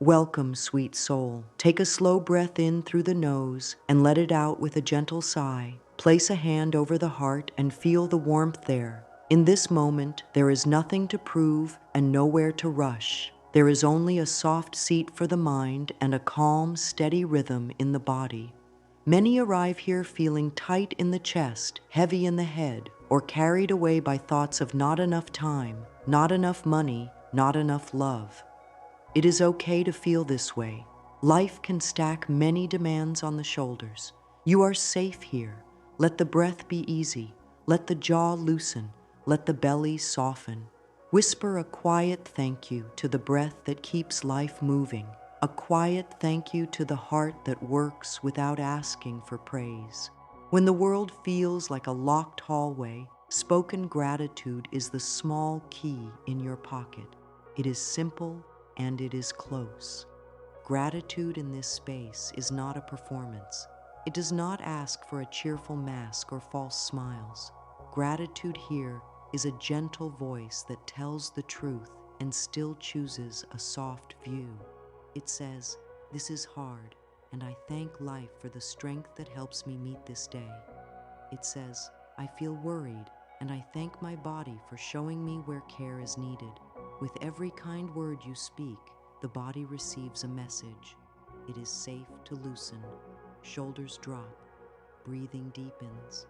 Welcome, sweet soul. Take a slow breath in through the nose and let it out with a gentle sigh. Place a hand over the heart and feel the warmth there. In this moment, there is nothing to prove and nowhere to rush. There is only a soft seat for the mind and a calm, steady rhythm in the body. Many arrive here feeling tight in the chest, heavy in the head, or carried away by thoughts of not enough time, not enough money, not enough love. It is okay to feel this way. Life can stack many demands on the shoulders. You are safe here. Let the breath be easy. Let the jaw loosen. Let the belly soften. Whisper a quiet thank you to the breath that keeps life moving. A quiet thank you to the heart that works without asking for praise. When the world feels like a locked hallway, spoken gratitude is the small key in your pocket. It is simple and it is close. Gratitude in this space is not a performance. It does not ask for a cheerful mask or false smiles. Gratitude here is a gentle voice that tells the truth and still chooses a soft view. It says, "This is hard, and I thank life for the strength that helps me meet this day." It says, "I feel worried, and I thank my body for showing me where care is needed." With every kind word you speak, the body receives a message. It is safe to loosen. Shoulders drop. Breathing deepens.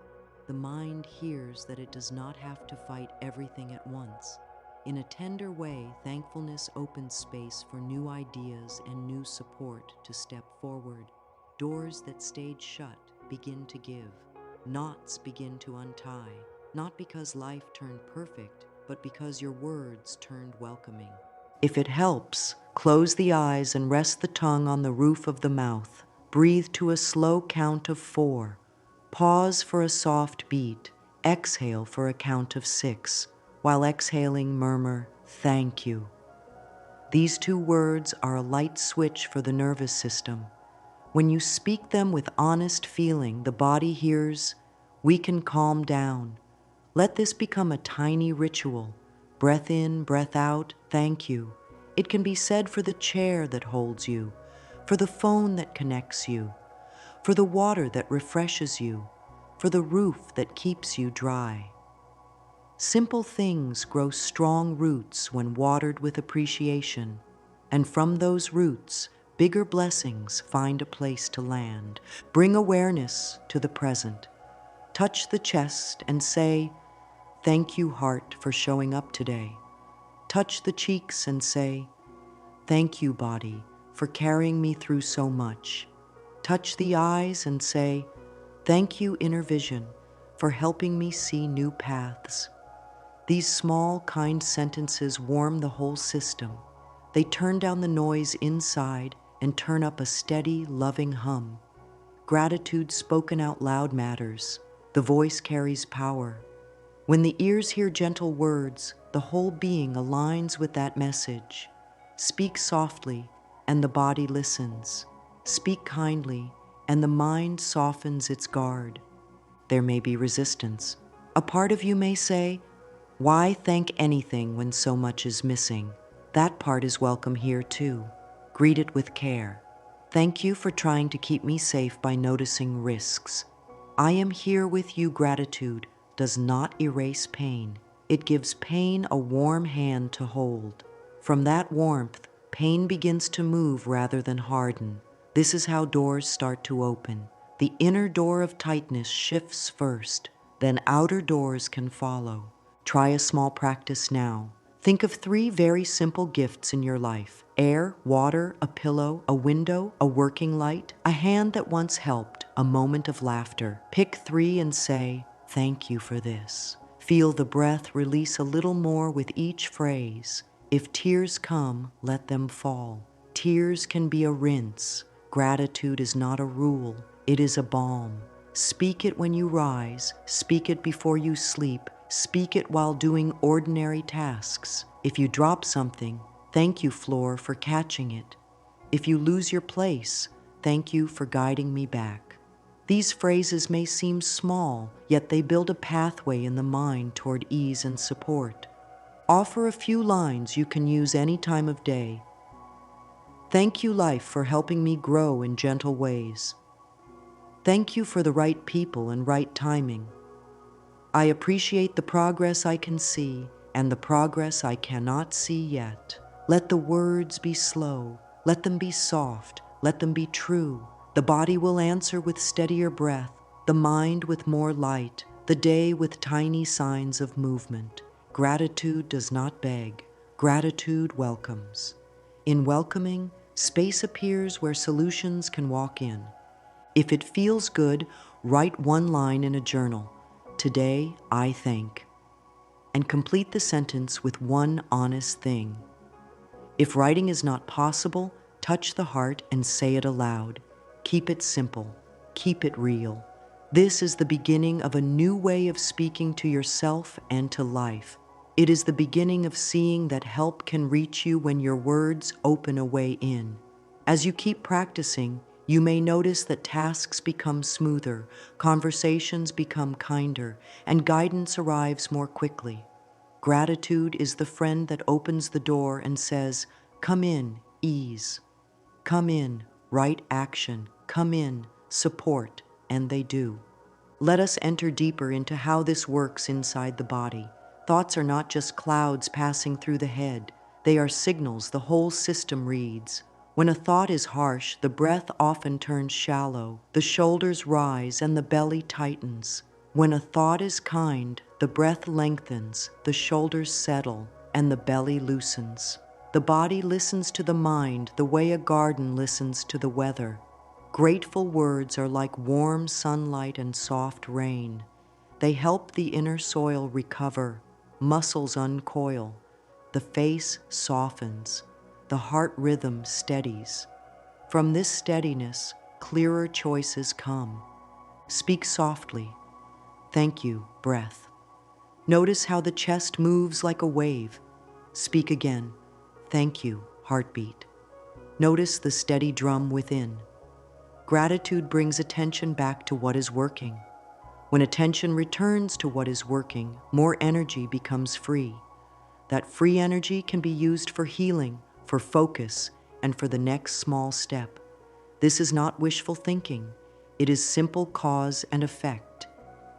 The mind hears that it does not have to fight everything at once. In a tender way, thankfulness opens space for new ideas and new support to step forward. Doors that stayed shut begin to give. Knots begin to untie, not because life turned perfect, but because your words turned welcoming. If it helps, close the eyes and rest the tongue on the roof of the mouth. Breathe to a slow count of 4. Pause for a soft beat. Exhale for a count of 6. While exhaling, murmur, "Thank you." These 2 words are a light switch for the nervous system. When you speak them with honest feeling, the body hears, "We can calm down." Let this become a tiny ritual. Breath in, breath out, thank you. It can be said for the chair that holds you, for the phone that connects you, for the water that refreshes you, for the roof that keeps you dry. Simple things grow strong roots when watered with appreciation, and from those roots, bigger blessings find a place to land. Bring awareness to the present. Touch the chest and say, "Thank you, heart, for showing up today." Touch the cheeks and say, "Thank you, body, for carrying me through so much." Touch the eyes and say, "Thank you, inner vision, for helping me see new paths." These small, kind sentences warm the whole system. They turn down the noise inside and turn up a steady, loving hum. Gratitude spoken out loud matters. The voice carries power. When the ears hear gentle words, the whole being aligns with that message. Speak softly, and the body listens. Speak kindly, and the mind softens its guard. There may be resistance. A part of you may say, "Why thank anything when so much is missing?" That part is welcome here too. Greet it with care. "Thank you for trying to keep me safe by noticing risks. I am here with you." Gratitude does not erase pain. It gives pain a warm hand to hold. From that warmth, pain begins to move rather than harden. This is how doors start to open. The inner door of tightness shifts first, then outer doors can follow. Try a small practice now. Think of 3 very simple gifts in your life: air, water, a pillow, a window, a working light, a hand that once helped, a moment of laughter. Pick 3 and say, "Thank you for this." Feel the breath release a little more with each phrase. If tears come, let them fall. Tears can be a rinse. Gratitude is not a rule, it is a balm. Speak it when you rise, speak it before you sleep, speak it while doing ordinary tasks. If you drop something, thank you, floor, for catching it. If you lose your place, thank you for guiding me back. These phrases may seem small, yet they build a pathway in the mind toward ease and support. Offer a few lines you can use any time of day. Thank you, life, for helping me grow in gentle ways. Thank you for the right people and right timing. I appreciate the progress I can see and the progress I cannot see yet. Let the words be slow. Let them be soft. Let them be true. The body will answer with steadier breath, the mind with more light, the day with tiny signs of movement. Gratitude does not beg. Gratitude welcomes. In welcoming, space appears where solutions can walk in. If it feels good, write one line in a journal. Today, I thank. And complete the sentence with one honest thing. If writing is not possible, touch the heart and say it aloud. Keep it simple. Keep it real. This is the beginning of a new way of speaking to yourself and to life. It is the beginning of seeing that help can reach you when your words open a way in. As you keep practicing, you may notice that tasks become smoother, conversations become kinder, and guidance arrives more quickly. Gratitude is the friend that opens the door and says, "Come in, ease. Come in, right action. Come in, support," and they do. Let us enter deeper into how this works inside the body. Thoughts are not just clouds passing through the head. They are signals the whole system reads. When a thought is harsh, the breath often turns shallow, the shoulders rise, and the belly tightens. When a thought is kind, the breath lengthens, the shoulders settle, and the belly loosens. The body listens to the mind the way a garden listens to the weather. Grateful words are like warm sunlight and soft rain. They help the inner soil recover, muscles uncoil, the face softens, the heart rhythm steadies. From this steadiness, clearer choices come. Speak softly. Thank you, breath. Notice how the chest moves like a wave. Speak again. Thank you, heartbeat. Notice the steady drum within. Gratitude brings attention back to what is working. When attention returns to what is working, more energy becomes free. That free energy can be used for healing, for focus, and for the next small step. This is not wishful thinking. It is simple cause and effect.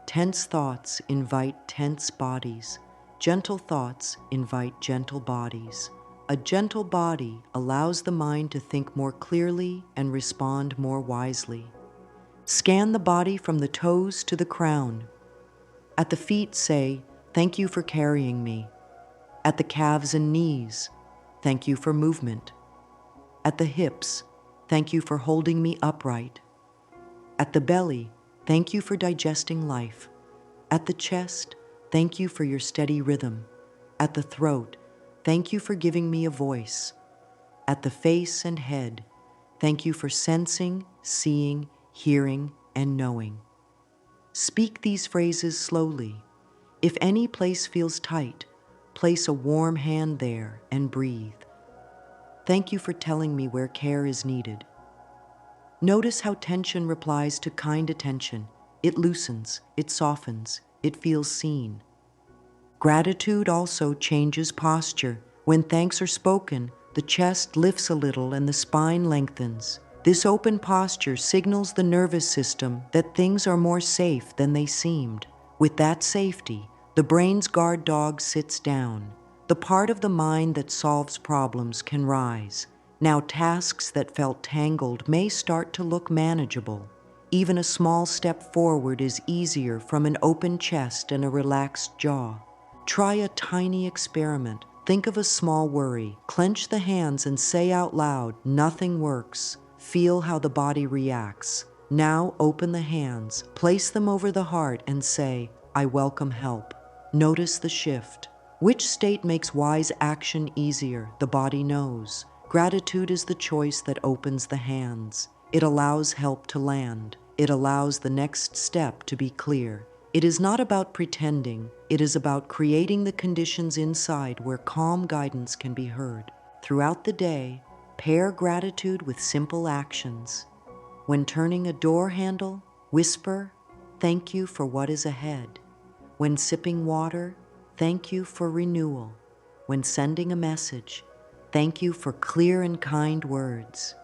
Tense thoughts invite tense bodies. Gentle thoughts invite gentle bodies. A gentle body allows the mind to think more clearly and respond more wisely. Scan the body from the toes to the crown. At the feet, say, "Thank you for carrying me." At the calves and knees, "Thank you for movement." At the hips, "Thank you for holding me upright." At the belly, "Thank you for digesting life." At the chest, "Thank you for your steady rhythm." At the throat, "Thank you for giving me a voice." At the face and head, "Thank you for sensing, seeing, hearing, and knowing." Speak these phrases slowly. If any place feels tight, place a warm hand there and breathe. Thank you for telling me where care is needed. Notice how tension replies to kind attention. It loosens, it softens, it feels seen. Gratitude also changes posture. When thanks are spoken, the chest lifts a little and the spine lengthens. This open posture signals the nervous system that things are more safe than they seemed. With that safety, the brain's guard dog sits down. The part of the mind that solves problems can rise. Now tasks that felt tangled may start to look manageable. Even a small step forward is easier from an open chest and a relaxed jaw. Try a tiny experiment. Think of a small worry. Clench the hands and say out loud, "Nothing works." Feel how the body reacts. Now open the hands, place them over the heart and say, "I welcome help." Notice the shift. Which state makes wise action easier? The body knows. Gratitude is the choice that opens the hands. It allows help to land. It allows the next step to be clear. It is not about pretending. It is about creating the conditions inside where calm guidance can be heard. Throughout the day, pair gratitude with simple actions. When turning a door handle, whisper, "Thank you for what is ahead." When sipping water, "Thank you for renewal." When sending a message, Thank you for clear and kind words.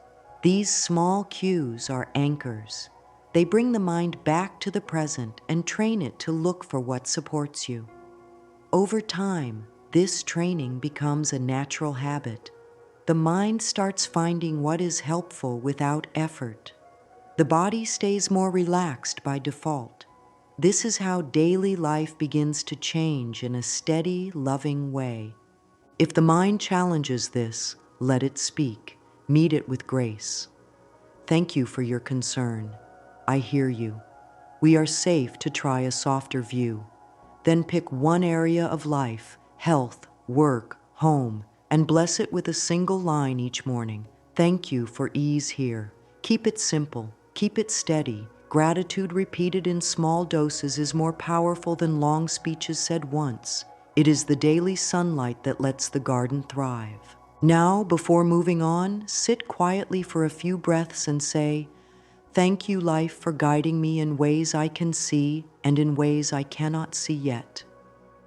These small cues are anchors. They bring the mind back to the present and train it to look for what supports you. Over time, this training becomes a natural habit. The mind starts finding what is helpful without effort. The body stays more relaxed by default. This is how daily life begins to change in a steady, loving way. If the mind challenges this, let it speak. Meet it with grace. Thank you for your concern. I hear you. We are safe to try a softer view. Then pick one area of life, health, work, home, and bless it with a single line each morning. Thank you for ease here. Keep it simple. Keep it steady. Gratitude repeated in small doses is more powerful than long speeches said once. It is the daily sunlight that lets the garden thrive. Now, before moving on, sit quietly for a few breaths and say, "Thank you, life, for guiding me in ways I can see and in ways I cannot see yet."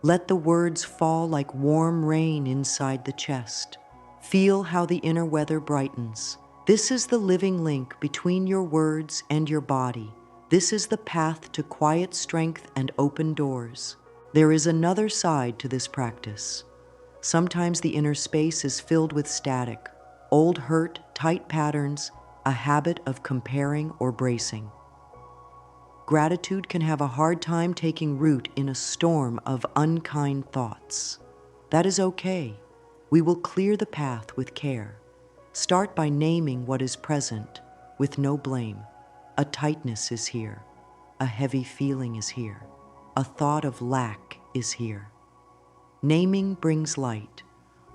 Let the words fall like warm rain inside the chest. Feel how the inner weather brightens. This is the living link between your words and your body. This is the path to quiet strength and open doors. There is another side to this practice. Sometimes the inner space is filled with static, old hurt, tight patterns, a habit of comparing or bracing. Gratitude can have a hard time taking root in a storm of unkind thoughts. That is okay. We will clear the path with care. Start by naming what is present with no blame. A tightness is here. A heavy feeling is here. A thought of lack is here. Naming brings light.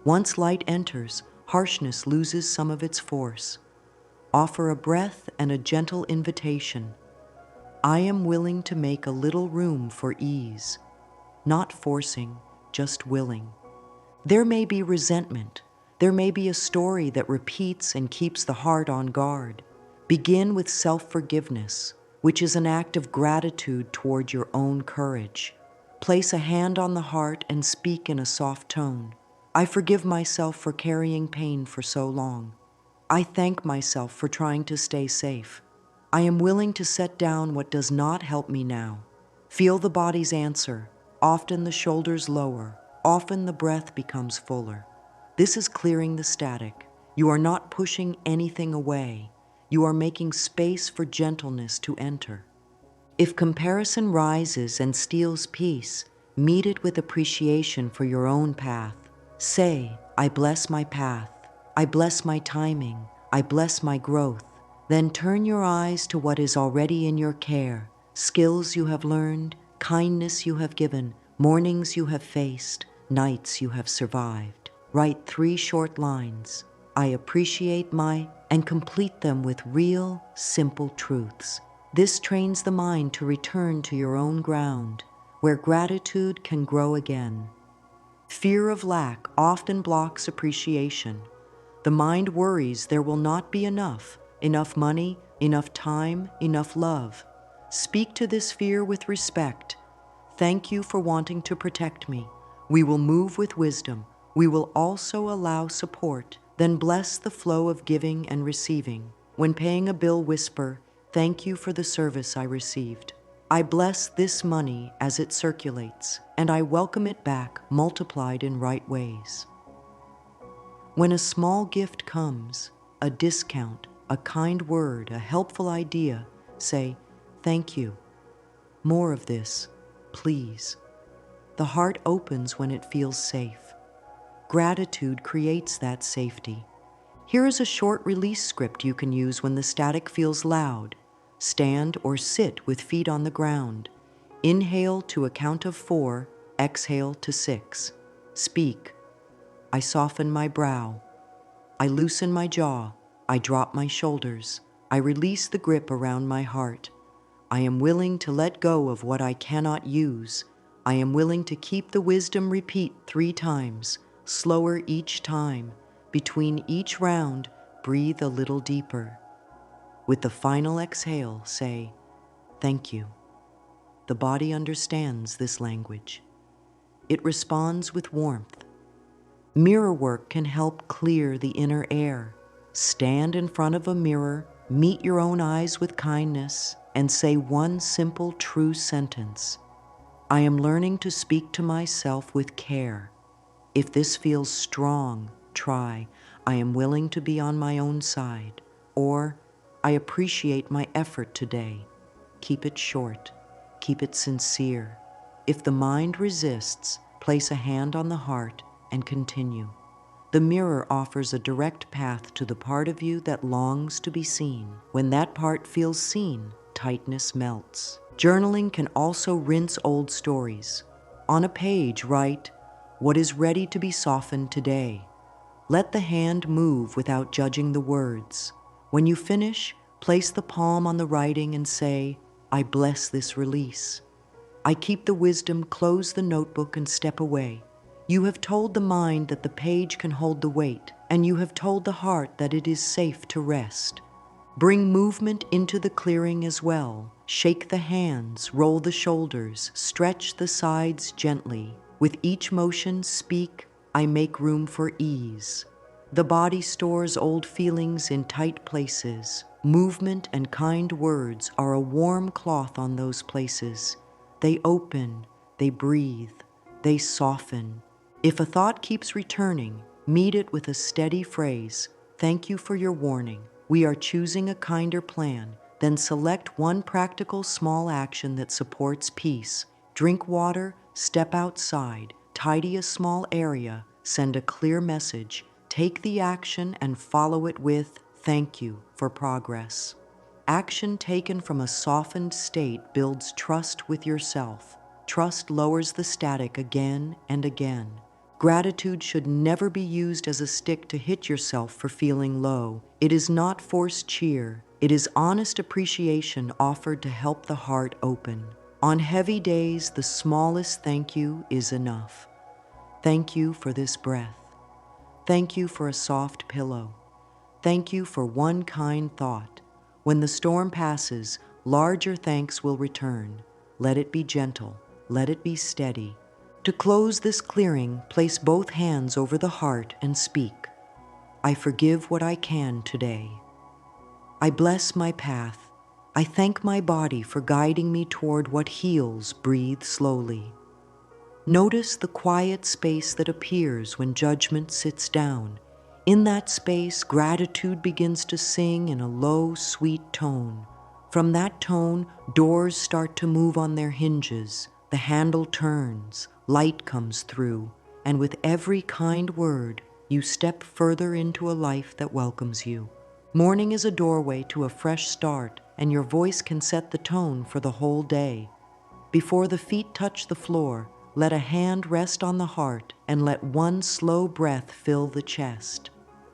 Once light enters, harshness loses some of its force. Offer a breath and a gentle invitation. I am willing to make a little room for ease. Not forcing, just willing. There may be resentment. There may be a story that repeats and keeps the heart on guard. Begin with self-forgiveness, which is an act of gratitude toward your own courage. Place a hand on the heart and speak in a soft tone. I forgive myself for carrying pain for so long. I thank myself for trying to stay safe. I am willing to set down what does not help me now. Feel the body's answer. Often the shoulders lower. Often the breath becomes fuller. This is clearing the static. You are not pushing anything away. You are making space for gentleness to enter. If comparison rises and steals peace, meet it with appreciation for your own path. Say, I bless my path. I bless my timing. I bless my growth. Then turn your eyes to what is already in your care, skills you have learned, kindness you have given, mornings you have faced, nights you have survived. Write 3 short lines. I appreciate my, and complete them with real, simple truths. This trains the mind to return to your own ground, where gratitude can grow again. Fear of lack often blocks appreciation. The mind worries there will not be enough money, enough time, enough love. Speak to this fear with respect. Thank you for wanting to protect me. We will move with wisdom. We will also allow support. Then bless the flow of giving and receiving. When paying a bill, whisper, thank you for the service I received. I bless this money as it circulates, and I welcome it back multiplied in right ways. When a small gift comes, a discount, a kind word, a helpful idea, say, thank you. More of this, please. The heart opens when it feels safe. Gratitude creates that safety. Here is a short release script you can use when the static feels loud. Stand or sit with feet on the ground. Inhale to a count of 4, exhale to 6. Speak. I soften my brow. I loosen my jaw. I drop my shoulders. I release the grip around my heart. I am willing to let go of what I cannot use. I am willing to keep the wisdom. Repeat 3 times, slower each time. Between each round, breathe a little deeper. With the final exhale, say, thank you. The body understands this language. It responds with warmth. Mirror work can help clear the inner air. Stand in front of a mirror, meet your own eyes with kindness, and say one simple, true sentence. I am learning to speak to myself with care. If this feels strong, try, I am willing to be on my own side. Or, I appreciate my effort today. Keep it short. Keep it sincere. If the mind resists, place a hand on the heart and continue. The mirror offers a direct path to the part of you that longs to be seen. When that part feels seen, tightness melts. Journaling can also rinse old stories. On a page, write, "What is ready to be softened today?" Let the hand move without judging the words. When you finish, place the palm on the writing and say, "I bless this release." I keep the wisdom, close the notebook, and step away. You have told the mind that the page can hold the weight, and you have told the heart that it is safe to rest. Bring movement into the clearing as well. Shake the hands, roll the shoulders, stretch the sides gently. With each motion, speak, "I make room for ease." The body stores old feelings in tight places. Movement and kind words are a warm cloth on those places. They open, they breathe, they soften. If a thought keeps returning, meet it with a steady phrase. Thank you for your warning. We are choosing a kinder plan. Then select one practical small action that supports peace. Drink water, step outside, tidy a small area, send a clear message. Take the action and follow it with thank you for progress. Action taken from a softened state builds trust with yourself. Trust lowers the static again and again. Gratitude should never be used as a stick to hit yourself for feeling low. It is not forced cheer. It is honest appreciation offered to help the heart open. On heavy days, the smallest thank you is enough. Thank you for this breath. Thank you for a soft pillow. Thank you for one kind thought. When the storm passes, larger thanks will return. Let it be gentle. Let it be steady. To close this clearing, place both hands over the heart and speak. I forgive what I can today. I bless my path. I thank my body for guiding me toward what heals. Breathe slowly. Notice the quiet space that appears when judgment sits down. In that space, gratitude begins to sing in a low, sweet tone. From that tone, doors start to move on their hinges. The handle turns, light comes through, and with every kind word, you step further into a life that welcomes you. Morning is a doorway to a fresh start, and your voice can set the tone for the whole day. Before the feet touch the floor, let a hand rest on the heart and let one slow breath fill the chest.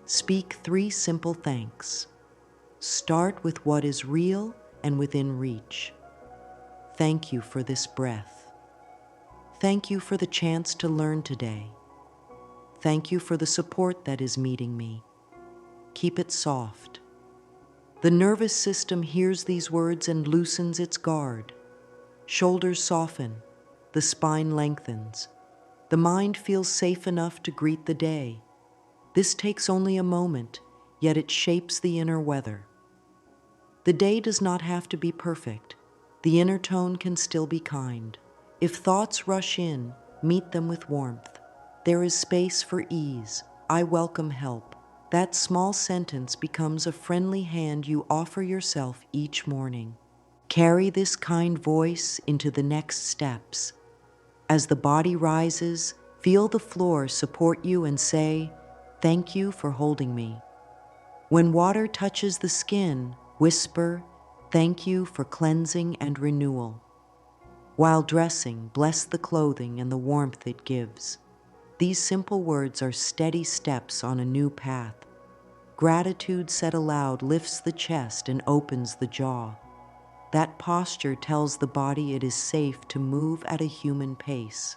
Speak 3 simple thanks. Start with what is real and within reach. Thank you for this breath. Thank you for the chance to learn today. Thank you for the support that is meeting me. Keep it soft. The nervous system hears these words and loosens its guard. Shoulders soften. The spine lengthens. The mind feels safe enough to greet the day. This takes only a moment, yet it shapes the inner weather. The day does not have to be perfect. The inner tone can still be kind. If thoughts rush in, meet them with warmth. There is space for ease. I welcome help. That small sentence becomes a friendly hand you offer yourself each morning. Carry this kind voice into the next steps. As the body rises, feel the floor support you and say, "Thank you for holding me." When water touches the skin, whisper, "Thank you for cleansing and renewal." While dressing, bless the clothing and the warmth it gives. These simple words are steady steps on a new path. Gratitude said aloud lifts the chest and opens the jaw. That posture tells the body it is safe to move at a human pace.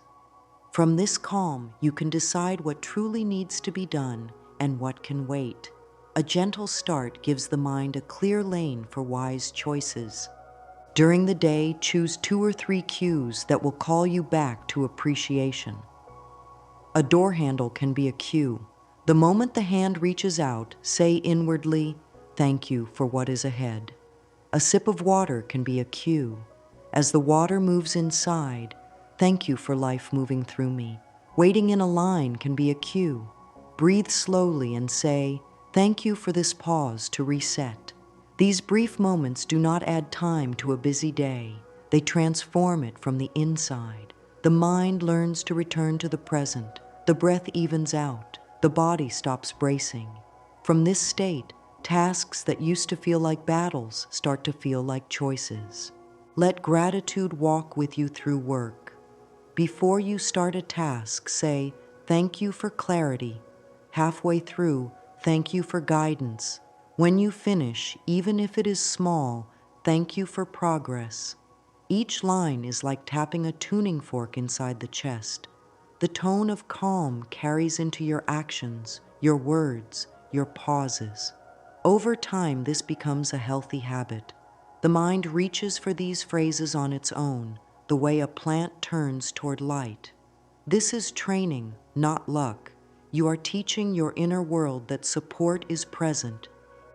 From this calm, you can decide what truly needs to be done and what can wait. A gentle start gives the mind a clear lane for wise choices. During the day, choose 2 or 3 cues that will call you back to appreciation. A door handle can be a cue. The moment the hand reaches out, say inwardly, "Thank you for what is ahead." A sip of water can be a cue. As the water moves inside, "Thank you for life moving through me." Waiting in a line can be a cue. Breathe slowly and say, "Thank you for this pause to reset." These brief moments do not add time to a busy day. They transform it from the inside. The mind learns to return to the present. The breath evens out. The body stops bracing. From this state, tasks that used to feel like battles start to feel like choices. Let gratitude walk with you through work. Before you start a task, say, "Thank you for clarity." Halfway through, "Thank you for guidance." When you finish, even if it is small, "Thank you for progress." Each line is like tapping a tuning fork inside the chest. The tone of calm carries into your actions, your words, your pauses. Over time, this becomes a healthy habit. The mind reaches for these phrases on its own, the way a plant turns toward light. This is training, not luck. You are teaching your inner world that support is present.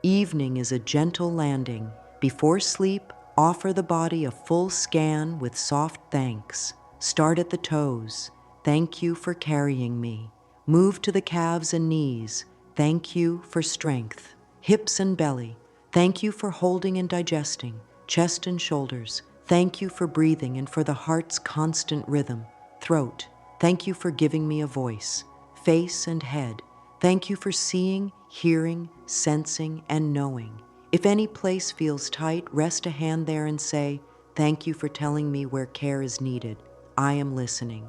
Evening is a gentle landing. Before sleep, offer the body a full scan with soft thanks. Start at the toes. "Thank you for carrying me." Move to the calves and knees. "Thank you for strength." Hips and belly. "Thank you for holding and digesting." Chest and shoulders. "Thank you for breathing and for the heart's constant rhythm." Throat. "Thank you for giving me a voice." Face and head. "Thank you for seeing, hearing, sensing, and knowing." If any place feels tight, rest a hand there and say, "Thank you for telling me where care is needed. I am listening."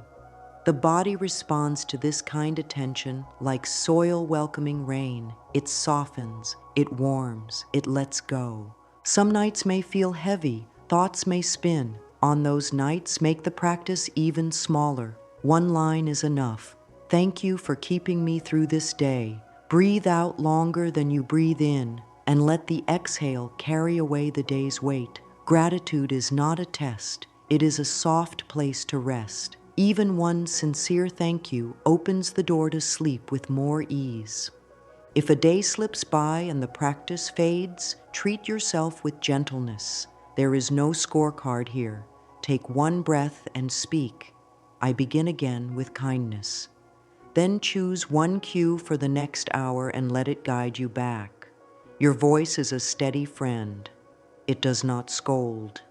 The body responds to this kind attention like soil welcoming rain. It softens, it warms, it lets go. Some nights may feel heavy, thoughts may spin. On those nights, make the practice even smaller. One line is enough. "Thank you for keeping me through this day." Breathe out longer than you breathe in, and let the exhale carry away the day's weight. Gratitude is not a test. It is a soft place to rest. Even one sincere thank you opens the door to sleep with more ease. If a day slips by and the practice fades, treat yourself with gentleness. There is no scorecard here. Take one breath and speak, "I begin again with kindness." Then choose one cue for the next hour and let it guide you back. Your voice is a steady friend. It does not scold.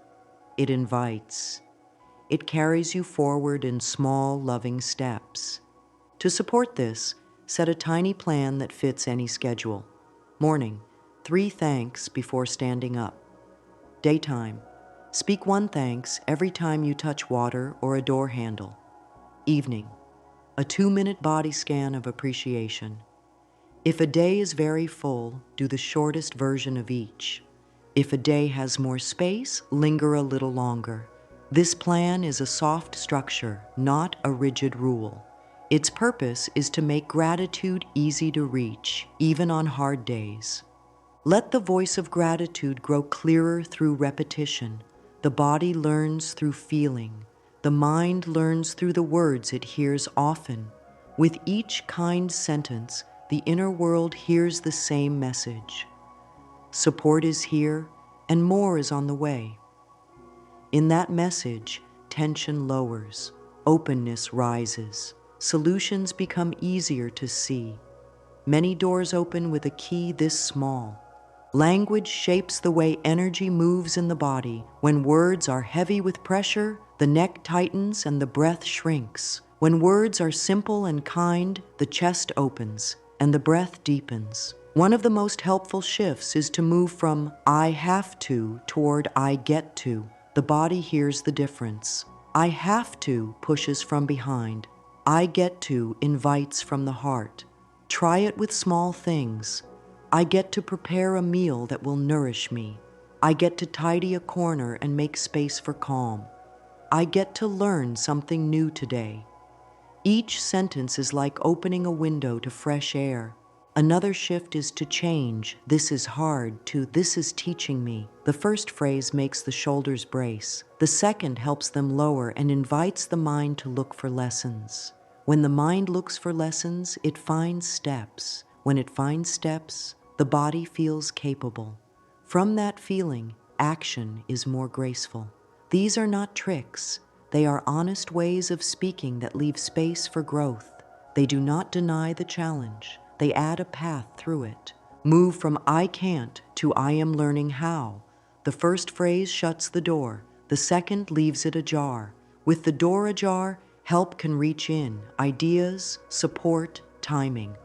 It invites. It carries you forward in small, loving steps. To support this, set a tiny plan that fits any schedule. Morning, 3 thanks before standing up. Daytime, speak 1 thanks every time you touch water or a door handle. Evening, a 2-minute body scan of appreciation. If a day is very full, do the shortest version of each. If a day has more space, linger a little longer. This plan is a soft structure, not a rigid rule. Its purpose is to make gratitude easy to reach, even on hard days. Let the voice of gratitude grow clearer through repetition. The body learns through feeling. The mind learns through the words it hears often. With each kind sentence, the inner world hears the same message. Support is here, and more is on the way. In that message, tension lowers, openness rises, solutions become easier to see. Many doors open with a key this small. Language shapes the way energy moves in the body. When words are heavy with pressure, the neck tightens and the breath shrinks. When words are simple and kind, the chest opens and the breath deepens. One of the most helpful shifts is to move from "I have to" toward "I get to." The body hears the difference. "I have to" pushes from behind. "I get to" invites from the heart. Try it with small things. I get to prepare a meal that will nourish me. I get to tidy a corner and make space for calm. I get to learn something new today. Each sentence is like opening a window to fresh air. Another shift is to change "this is hard" to "this is teaching me." The first phrase makes the shoulders brace. The second helps them lower and invites the mind to look for lessons. When the mind looks for lessons, it finds steps. When it finds steps, the body feels capable. From that feeling, action is more graceful. These are not tricks. They are honest ways of speaking that leave space for growth. They do not deny the challenge. They add a path through it. Move from I can't to I am learning how. The first phrase shuts the door. The second leaves it ajar. With the door ajar, help can reach in, ideas, support, timing.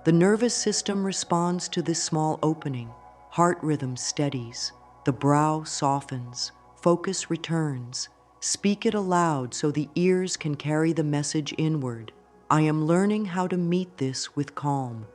The nervous system responds to this small opening. Heart rhythm steadies. The brow softens. Focus returns. Speak it aloud so the ears can carry the message inward. I am learning how to meet this with calm.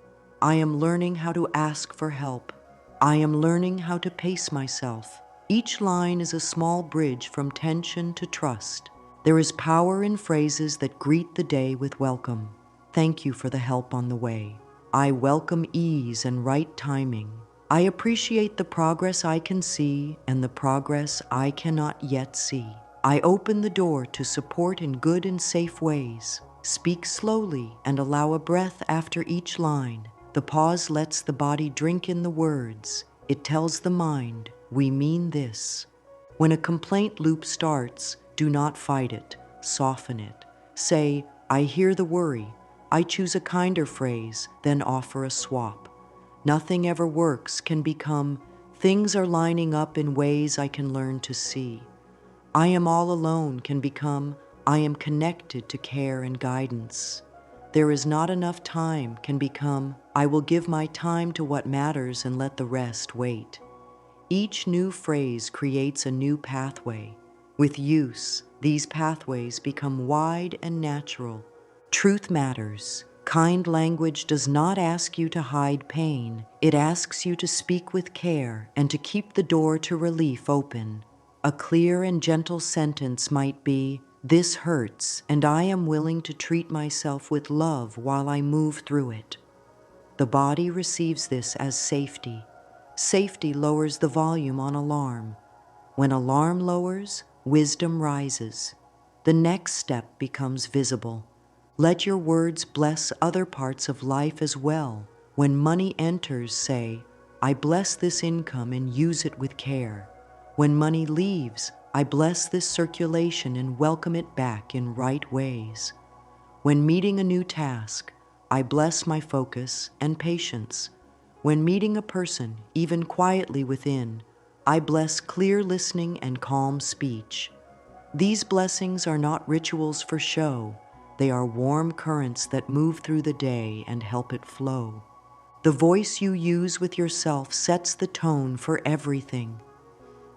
I am learning how to ask for help. I am learning how to pace myself. Each line is a small bridge from tension to trust. There is power in phrases that greet the day with welcome. Thank you for the help on the way. I welcome ease and right timing. I appreciate the progress I can see and the progress I cannot yet see. I open the door to support in good and safe ways. Speak slowly and allow a breath after each line. The pause lets the body drink in the words. It tells the mind, we mean this. When a complaint loop starts, do not fight it, soften it. Say, I hear the worry. I choose a kinder phrase, then offer a swap. Nothing ever works can become, things are lining up in ways I can learn to see. I am all alone can become, I am connected to care and guidance. There is not enough time can become, I will give my time to what matters and let the rest wait. Each new phrase creates a new pathway. With use, these pathways become wide and natural. Truth matters. Kind language does not ask you to hide pain. It asks you to speak with care and to keep the door to relief open. A clear and gentle sentence might be, this hurts, and I am willing to treat myself with love while I move through it. The body receives this as safety. Safety lowers the volume on alarm. When alarm lowers, wisdom rises. The next step becomes visible. Let your words bless other parts of life as well. When money enters, say, I bless this income and use it with care. When money leaves, I bless this circulation and welcome it back in right ways. When meeting a new task, I bless my focus and patience. When meeting a person, even quietly within, I bless clear listening and calm speech. These blessings are not rituals for show. They are warm currents that move through the day and help it flow. The voice you use with yourself sets the tone for everything.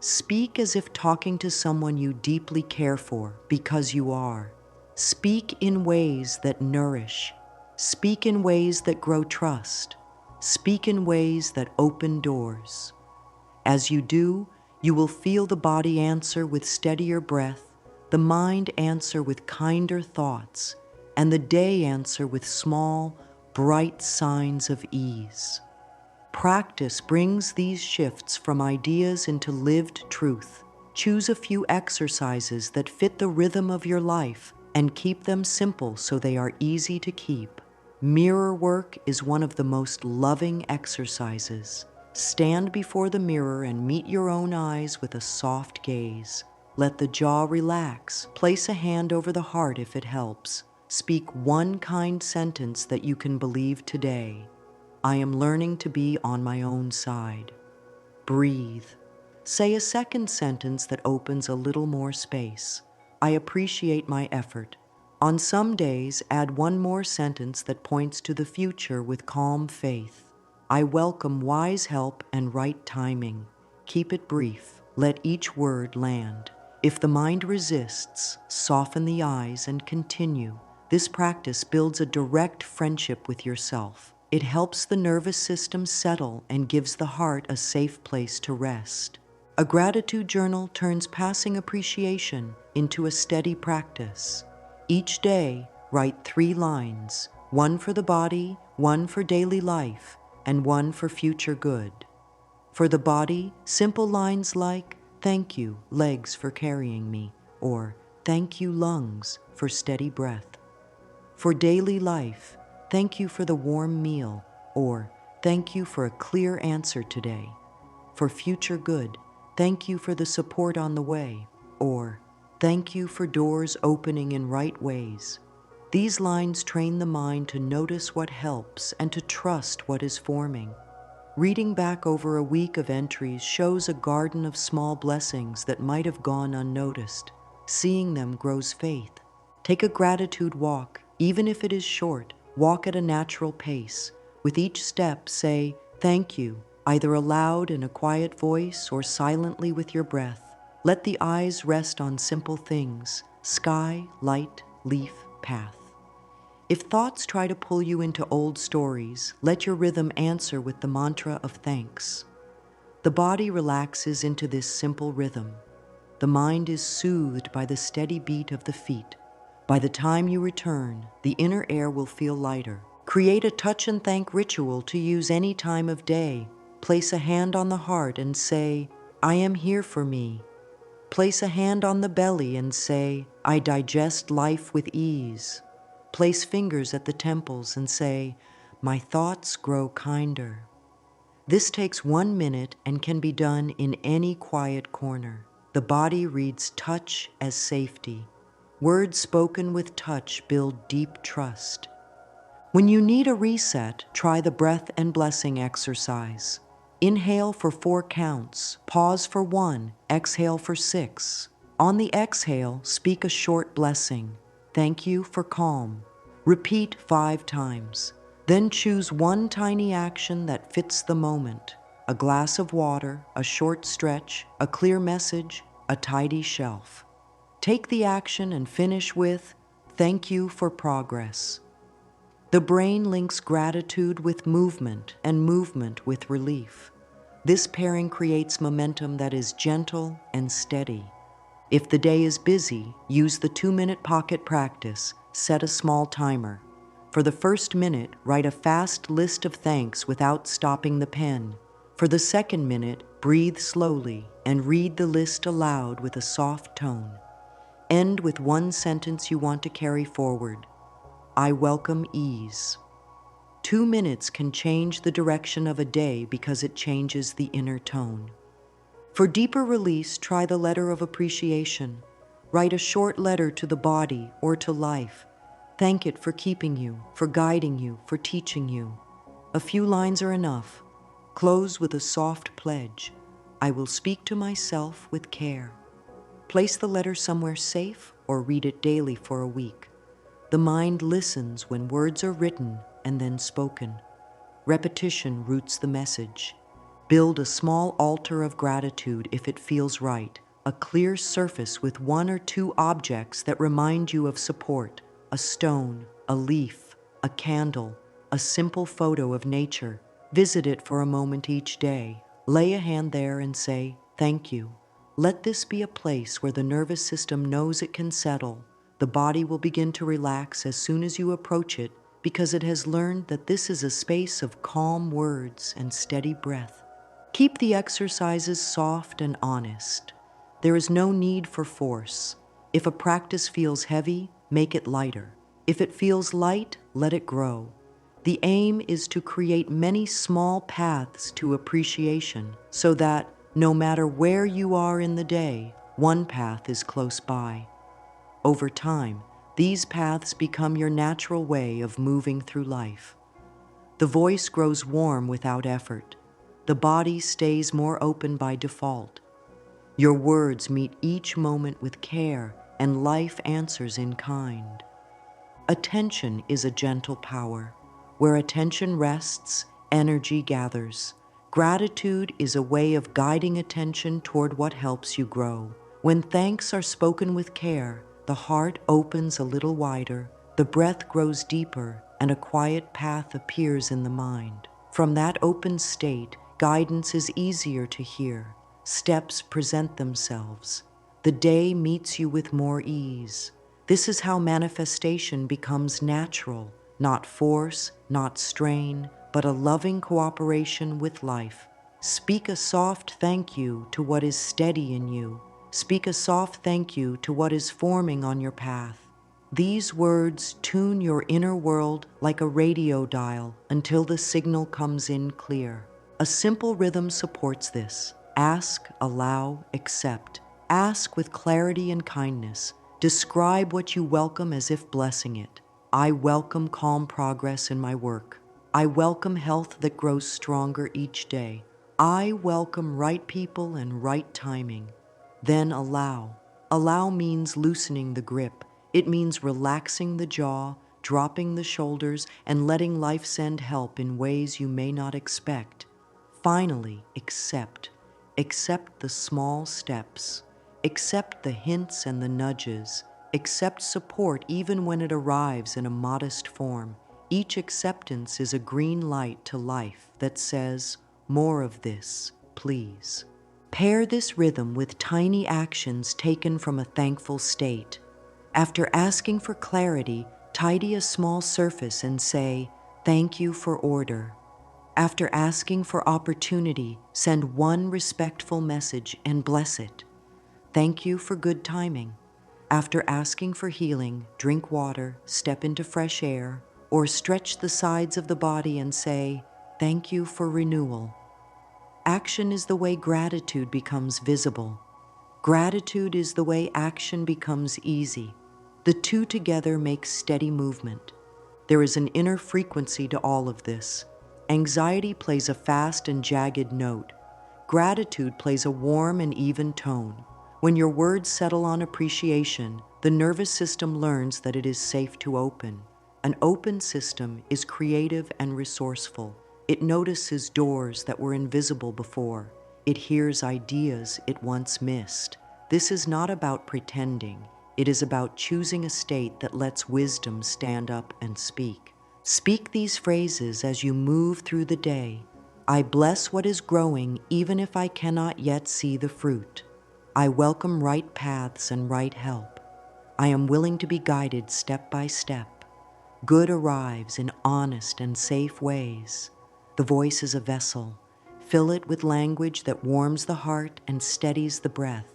Speak as if talking to someone you deeply care for, because you are. Speak in ways that nourish. Speak in ways that grow trust. Speak in ways that open doors. As you do, you will feel the body answer with steadier breath, the mind answer with kinder thoughts, and the day answer with small, bright signs of ease. Practice brings these shifts from ideas into lived truth. Choose a few exercises that fit the rhythm of your life and keep them simple so they are easy to keep. Mirror work is one of the most loving exercises. Stand before the mirror and meet your own eyes with a soft gaze. Let the jaw relax. Place a hand over the heart if it helps. Speak one kind sentence that you can believe today. I am learning to be on my own side. Breathe. Say a second sentence that opens a little more space. I appreciate my effort. On some days, add one more sentence that points to the future with calm faith. I welcome wise help and right timing. Keep it brief. Let each word land. If the mind resists, soften the eyes and continue. This practice builds a direct friendship with yourself. It helps the nervous system settle and gives the heart a safe place to rest. A gratitude journal turns passing appreciation into a steady practice. Each day, write 3 lines, one for the body, one for daily life, and one for future good. For the body, simple lines like, thank you, legs, for carrying me, or thank you, lungs, for steady breath. For daily life, thank you for the warm meal, or thank you for a clear answer today. For future good, thank you for the support on the way, or thank you for doors opening in right ways. These lines train the mind to notice what helps and to trust what is forming. Reading back over a week of entries shows a garden of small blessings that might have gone unnoticed. Seeing them grows faith. Take a gratitude walk, even if it is short. Walk at a natural pace. With each step, say, "Thank you," either aloud in a quiet voice or silently with your breath. Let the eyes rest on simple things: sky, light, leaf, path. If thoughts try to pull you into old stories, let your rhythm answer with the mantra of thanks. The body relaxes into this simple rhythm. The mind is soothed by the steady beat of the feet. By the time you return, the inner air will feel lighter. Create a touch and thank ritual to use any time of day. Place a hand on the heart and say, "I am here for me." Place a hand on the belly and say, "I digest life with ease." Place fingers at the temples and say, "My thoughts grow kinder." This takes 1 minute and can be done in any quiet corner. The body reads touch as safety. Words spoken with touch build deep trust. When you need a reset, try the breath and blessing exercise. Inhale for 4 counts, pause for 1, exhale for 6. On the exhale, speak a short blessing. Thank you for calm. Repeat 5 times. Then choose one tiny action that fits the moment. A glass of water, a short stretch, a clear message, a tidy shelf. Take the action and finish with, "Thank you for progress." The brain links gratitude with movement and movement with relief. This pairing creates momentum that is gentle and steady. If the day is busy, use the 2-minute pocket practice. Set a small timer. For the first minute, write a fast list of thanks without stopping the pen. For the second minute, breathe slowly and read the list aloud with a soft tone. End with one sentence you want to carry forward. I welcome ease. 2 minutes can change the direction of a day because it changes the inner tone. For deeper release, try the letter of appreciation. Write a short letter to the body or to life. Thank it for keeping you, for guiding you, for teaching you. A few lines are enough. Close with a soft pledge. I will speak to myself with care. Place the letter somewhere safe or read it daily for a week. The mind listens when words are written and then spoken. Repetition roots the message. Build a small altar of gratitude if it feels right, a clear surface with 1 or 2 objects that remind you of support, a stone, a leaf, a candle, a simple photo of nature. Visit it for a moment each day. Lay a hand there and say, "Thank you." Let this be a place where the nervous system knows it can settle. The body will begin to relax as soon as you approach it because it has learned that this is a space of calm words and steady breath. Keep the exercises soft and honest. There is no need for force. If a practice feels heavy, make it lighter. If it feels light, let it grow. The aim is to create many small paths to appreciation so that, no matter where you are in the day, one path is close by. Over time, these paths become your natural way of moving through life. The voice grows warm without effort. The body stays more open by default. Your words meet each moment with care, and life answers in kind. Attention is a gentle power. Where attention rests, energy gathers. Gratitude is a way of guiding attention toward what helps you grow. When thanks are spoken with care, the heart opens a little wider, the breath grows deeper, and a quiet path appears in the mind. From that open state, guidance is easier to hear. Steps present themselves. The day meets you with more ease. This is how manifestation becomes natural, not force, not strain, but a loving cooperation with life. Speak a soft thank you to what is steady in you. Speak a soft thank you to what is forming on your path. These words tune your inner world like a radio dial until the signal comes in clear. A simple rhythm supports this. Ask, allow, accept. Ask with clarity and kindness. Describe what you welcome as if blessing it. I welcome calm progress in my work. I welcome health that grows stronger each day. I welcome right people and right timing. Then allow. Allow means loosening the grip. It means relaxing the jaw, dropping the shoulders, and letting life send help in ways you may not expect. Finally, accept. Accept the small steps. Accept the hints and the nudges. Accept support even when it arrives in a modest form. Each acceptance is a green light to life that says, more of this, please. Pair this rhythm with tiny actions taken from a thankful state. After asking for clarity, tidy a small surface and say, thank you for order. After asking for opportunity, send one respectful message and bless it. Thank you for good timing. After asking for healing, drink water, step into fresh air, or stretch the sides of the body and say, thank you for renewal. Action is the way gratitude becomes visible. Gratitude is the way action becomes easy. The two together make steady movement. There is an inner frequency to all of this. Anxiety plays a fast and jagged note. Gratitude plays a warm and even tone. When your words settle on appreciation, the nervous system learns that it is safe to open. An open system is creative and resourceful. It notices doors that were invisible before. It hears ideas it once missed. This is not about pretending. It is about choosing a state that lets wisdom stand up and speak. Speak these phrases as you move through the day. I bless what is growing even if I cannot yet see the fruit. I welcome right paths and right help. I am willing to be guided step by step. Good arrives in honest and safe ways. The voice is a vessel. Fill it with language that warms the heart and steadies the breath.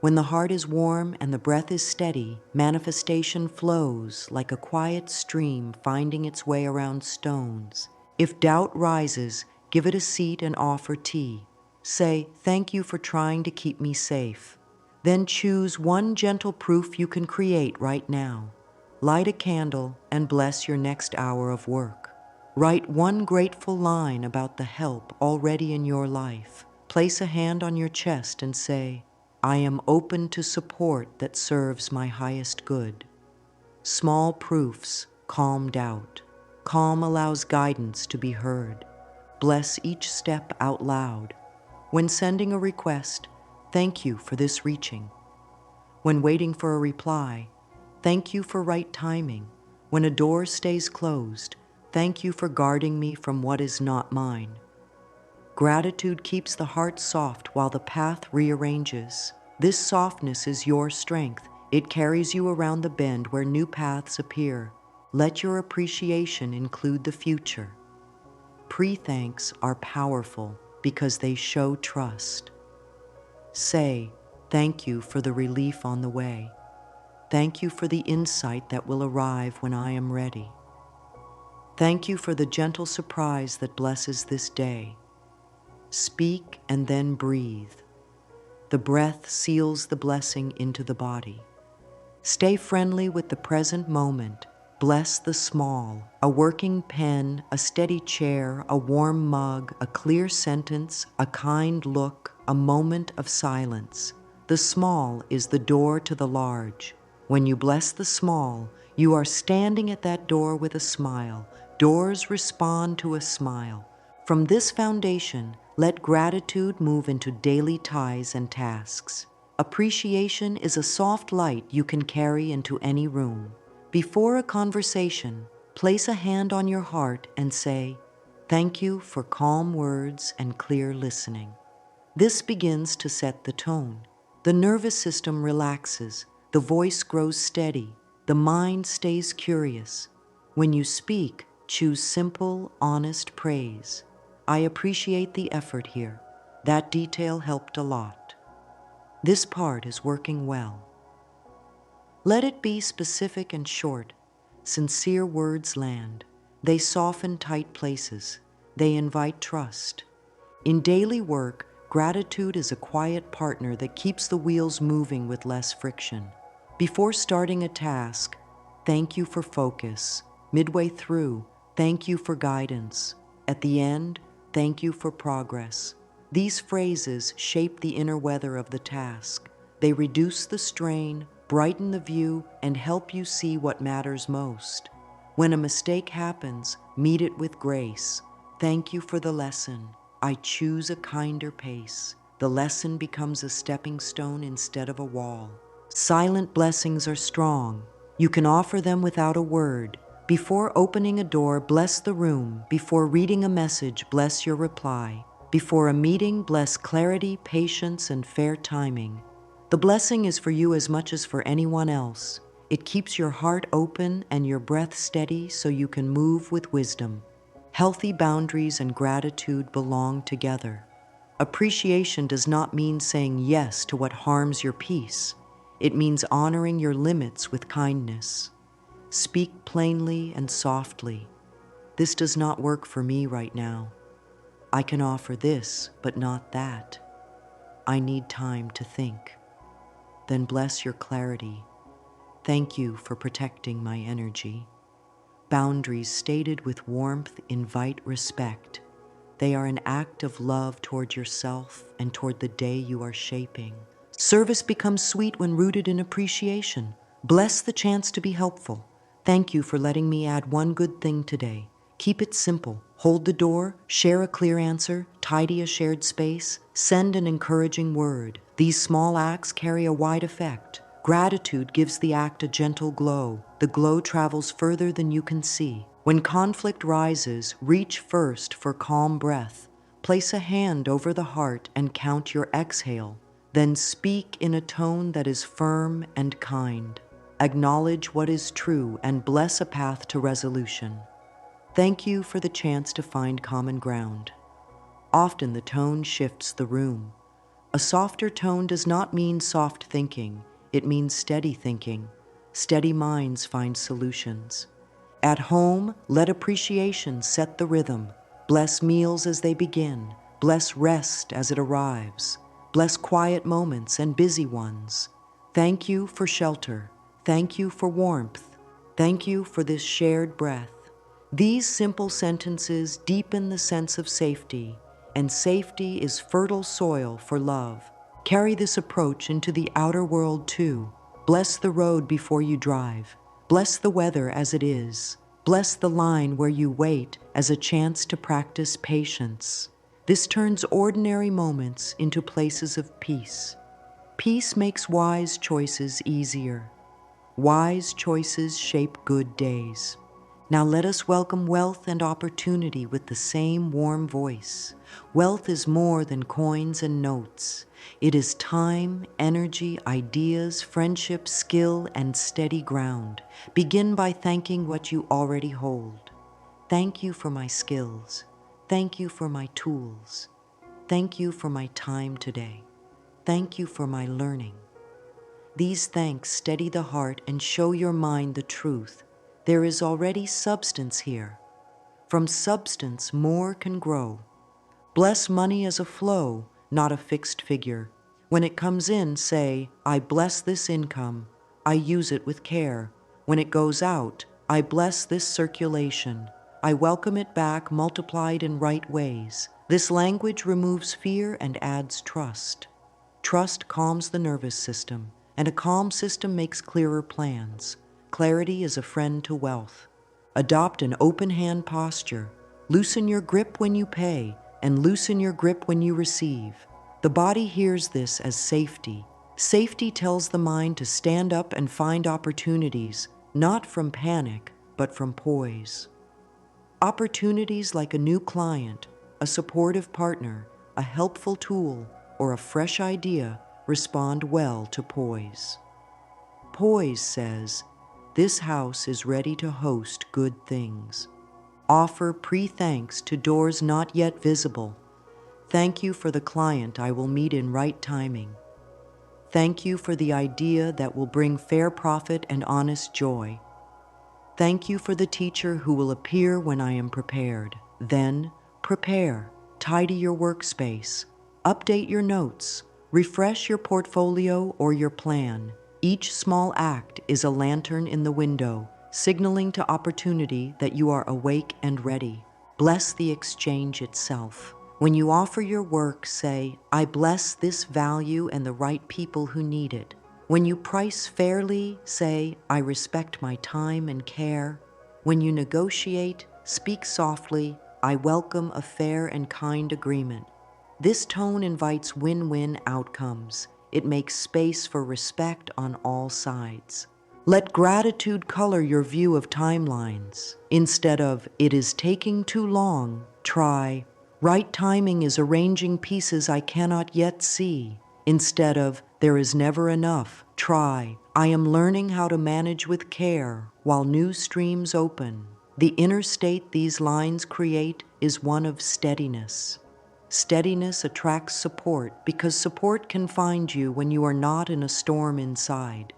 When the heart is warm and the breath is steady, manifestation flows like a quiet stream finding its way around stones. If doubt rises, give it a seat and offer tea. Say, thank you for trying to keep me safe. Then choose one gentle proof you can create right now. Light a candle and bless your next hour of work. Write one grateful line about the help already in your life. Place a hand on your chest and say, I am open to support that serves my highest good. Small proofs calm doubt. Calm allows guidance to be heard. Bless each step out loud. When sending a request, thank you for this reaching. When waiting for a reply, thank you for right timing. When a door stays closed, thank you for guarding me from what is not mine. Gratitude keeps the heart soft while the path rearranges. This softness is your strength. It carries you around the bend where new paths appear. Let your appreciation include the future. Pre-thanks are powerful because they show trust. Say, thank you for the relief on the way. Thank you for the insight that will arrive when I am ready. Thank you for the gentle surprise that blesses this day. Speak and then breathe. The breath seals the blessing into the body. Stay friendly with the present moment. Bless the small, a working pen, a steady chair, a warm mug, a clear sentence, a kind look, a moment of silence. The small is the door to the large. When you bless the small, you are standing at that door with a smile. Doors respond to a smile. From this foundation, let gratitude move into daily ties and tasks. Appreciation is a soft light you can carry into any room. Before a conversation, place a hand on your heart and say, thank you for calm words and clear listening. This begins to set the tone. The nervous system relaxes, the voice grows steady, the mind stays curious. When you speak, choose simple, honest praise. I appreciate the effort here. That detail helped a lot. This part is working well. Let it be specific and short. Sincere words land. They soften tight places. They invite trust. In daily work, gratitude is a quiet partner that keeps the wheels moving with less friction. Before starting a task, thank you for focus. Midway through, thank you for guidance. At the end, thank you for progress. These phrases shape the inner weather of the task. They reduce the strain, brighten the view, and help you see what matters most. When a mistake happens, meet it with grace. Thank you for the lesson. I choose a kinder pace. The lesson becomes a stepping stone instead of a wall. Silent blessings are strong. You can offer them without a word. Before opening a door, bless the room. Before reading a message, bless your reply. Before a meeting, bless clarity, patience, and fair timing. The blessing is for you as much as for anyone else. It keeps your heart open and your breath steady so you can move with wisdom. Healthy boundaries and gratitude belong together. Appreciation does not mean saying yes to what harms your peace. It means honoring your limits with kindness. Speak plainly and softly. This does not work for me right now. I can offer this, but not that. I need time to think. Then bless your clarity. Thank you for protecting my energy. Boundaries stated with warmth invite respect. They are an act of love toward yourself and toward the day you are shaping. Service becomes sweet when rooted in appreciation. Bless the chance to be helpful. Thank you for letting me add one good thing today. Keep it simple. Hold the door, share a clear answer, tidy a shared space, send an encouraging word. These small acts carry a wide effect. Gratitude gives the act a gentle glow. The glow travels further than you can see. When conflict rises, reach first for calm breath. Place a hand over the heart and count your exhale. Then speak in a tone that is firm and kind. Acknowledge what is true and bless a path to resolution. Thank you for the chance to find common ground. Often the tone shifts the room. A softer tone does not mean soft thinking. It means steady thinking. Steady minds find solutions. At home, let appreciation set the rhythm. Bless meals as they begin. Bless rest as it arrives. Bless quiet moments and busy ones. Thank you for shelter. Thank you for warmth. Thank you for this shared breath. These simple sentences deepen the sense of safety, and safety is fertile soil for love. Carry this approach into the outer world too. Bless the road before you drive. Bless the weather as it is. Bless the line where you wait as a chance to practice patience. This turns ordinary moments into places of peace. Peace makes wise choices easier. Wise choices shape good days. Now let us welcome wealth and opportunity with the same warm voice. Wealth is more than coins and notes. It is time, energy, ideas, friendship, skill, and steady ground. Begin by thanking what you already hold. Thank you for my skills. Thank you for my tools. Thank you for my time today. Thank you for my learning. These thanks steady the heart and show your mind the truth. There is already substance here. From substance, more can grow. Bless money as a flow, not a fixed figure. When it comes in, say, I bless this income. I use it with care. When it goes out, I bless this circulation. I welcome it back multiplied in right ways. This language removes fear and adds trust. Trust calms the nervous system, and a calm system makes clearer plans. Clarity is a friend to wealth. Adopt an open hand posture. Loosen your grip when you pay, and loosen your grip when you receive. The body hears this as safety. Safety tells the mind to stand up and find opportunities, not from panic, but from poise. Opportunities like a new client, a supportive partner, a helpful tool, or a fresh idea respond well to poise. Poise says, this house is ready to host good things. Offer pre-thanks to doors not yet visible. Thank you for the client I will meet in right timing. Thank you for the idea that will bring fair profit and honest joy. Thank you for the teacher who will appear when I am prepared. Then, prepare, tidy your workspace, update your notes, refresh your portfolio or your plan. Each small act is a lantern in the window, signaling to opportunity that you are awake and ready. Bless the exchange itself. When you offer your work, say, I bless this value and the right people who need it. When you price fairly, say, I respect my time and care. When you negotiate, speak softly, I welcome a fair and kind agreement. This tone invites win-win outcomes. It makes space for respect on all sides. Let gratitude color your view of timelines. Instead of, it is taking too long, try, right timing is arranging pieces I cannot yet see. Instead of, there is never enough, try, I am learning how to manage with care while new streams open. The inner state these lines create is one of steadiness. Steadiness attracts support because support can find you when you are not in a storm inside.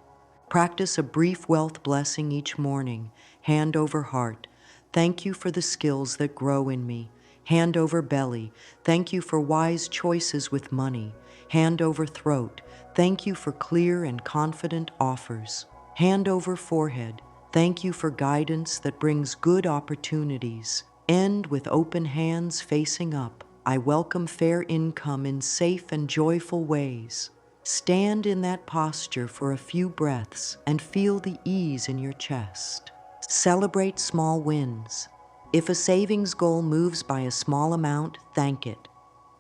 Practice a brief wealth blessing each morning, hand over heart. Thank you for the skills that grow in me. Hand over belly. Thank you for wise choices with money. Hand over throat. Thank you for clear and confident offers. Hand over forehead. Thank you for guidance that brings good opportunities. End with open hands facing up. I welcome fair income in safe and joyful ways. Stand in that posture for a few breaths and feel the ease in your chest. Celebrate small wins. If a savings goal moves by a small amount, thank it.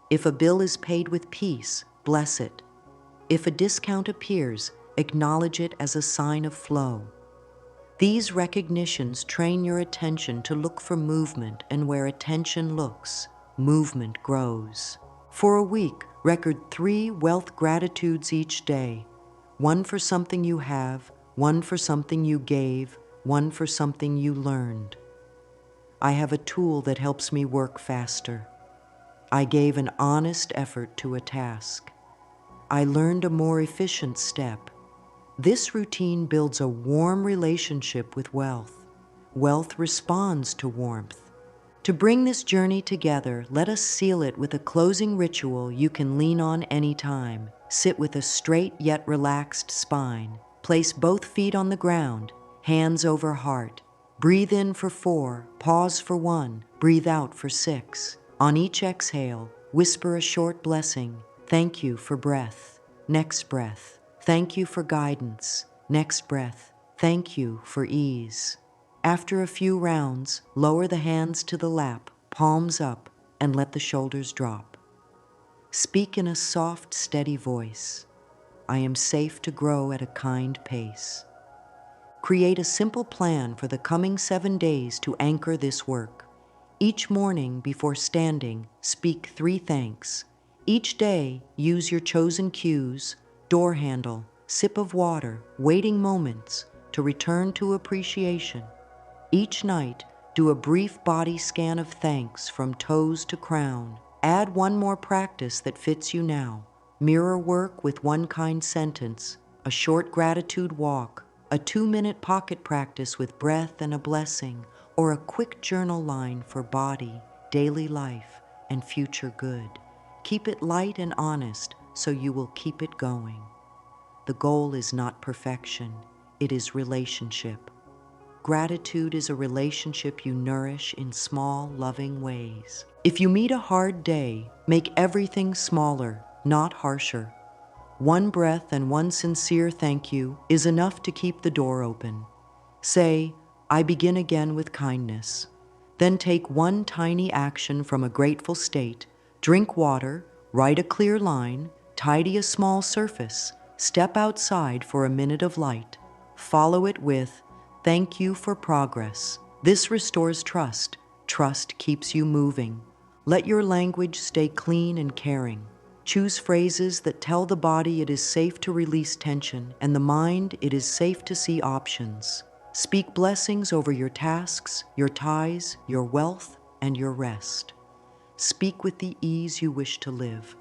If a bill is paid with peace, bless it. If a discount appears, acknowledge it as a sign of flow. These recognitions train your attention to look for movement, and where attention looks, movement grows. For a week, record 3 wealth gratitudes each day. 1 for something you have, 1 for something you gave, 1 for something you learned. I have a tool that helps me work faster. I gave an honest effort to a task. I learned a more efficient step. This routine builds a warm relationship with wealth. Wealth responds to warmth. To bring this journey together, let us seal it with a closing ritual you can lean on anytime. Sit with a straight yet relaxed spine. Place both feet on the ground, hands over heart. Breathe in for 4, pause for 1, breathe out for 6. On each exhale, whisper a short blessing. Thank you for breath. Next breath. Thank you for guidance. Next breath. Thank you for ease. After a few rounds, lower the hands to the lap, palms up, and let the shoulders drop. Speak in a soft, steady voice. I am safe to grow at a kind pace. Create a simple plan for the coming 7 days to anchor this work. Each morning before standing, speak 3 thanks. Each day, use your chosen cues, door handle, sip of water, waiting moments to return to appreciation. Each night, do a brief body scan of thanks from toes to crown. Add 1 more practice that fits you now. Mirror work with 1 kind sentence, a short gratitude walk, a 2-minute pocket practice with breath and a blessing, or a quick journal line for body, daily life, and future good. Keep it light and honest so you will keep it going. The goal is not perfection, it is relationship. Gratitude is a relationship you nourish in small, loving ways. If you meet a hard day, make everything smaller, not harsher. 1 breath and 1 sincere thank you is enough to keep the door open. Say, I begin again with kindness. Then take 1 tiny action from a grateful state. Drink water, write a clear line, tidy a small surface, step outside for a minute of light. Follow it with, thank you for progress. This restores trust. Trust keeps you moving. Let your language stay clean and caring. Choose phrases that tell the body it is safe to release tension and the mind it is safe to see options. Speak blessings over your tasks, your ties, your wealth, and your rest. Speak with the ease you wish to live.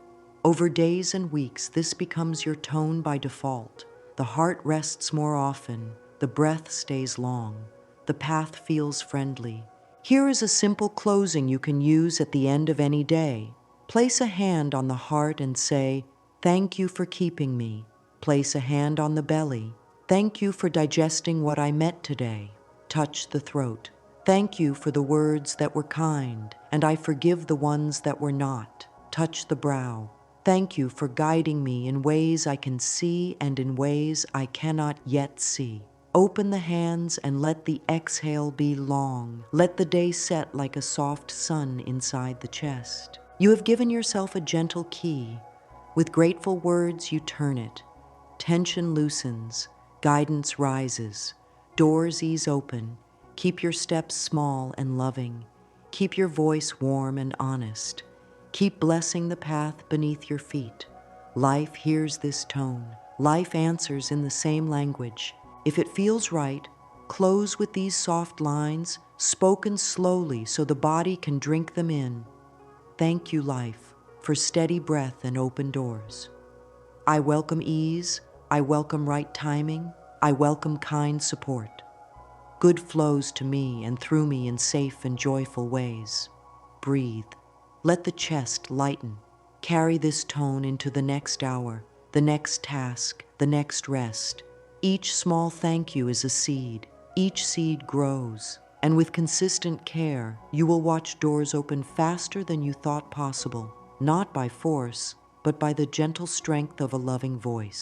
Over days and weeks, this becomes your tone by default. The heart rests more often, the breath stays long, the path feels friendly. Here is a simple closing you can use at the end of any day. Place a hand on the heart and say, "Thank you for keeping me." Place a hand on the belly. "Thank you for digesting what I met today." Touch the throat. "Thank you for the words that were kind, and I forgive the ones that were not." Touch the brow. "Thank you for guiding me in ways I can see and in ways I cannot yet see." Open the hands and let the exhale be long. Let the day set like a soft sun inside the chest. You have given yourself a gentle key. With grateful words, you turn it. Tension loosens, guidance rises, doors ease open. Keep your steps small and loving. Keep your voice warm and honest. Keep blessing the path beneath your feet. Life hears this tone. Life answers in the same language. If it feels right, close with these soft lines, spoken slowly so the body can drink them in. Thank you, life, for steady breath and open doors. I welcome ease. I welcome right timing. I welcome kind support. Good flows to me and through me in safe and joyful ways. Breathe. Let the chest lighten. Carry this tone into the next hour, the next task, the next rest. Each small thank you is a seed. Each seed grows. And with consistent care, you will watch doors open faster than you thought possible, not by force, but by the gentle strength of a loving voice.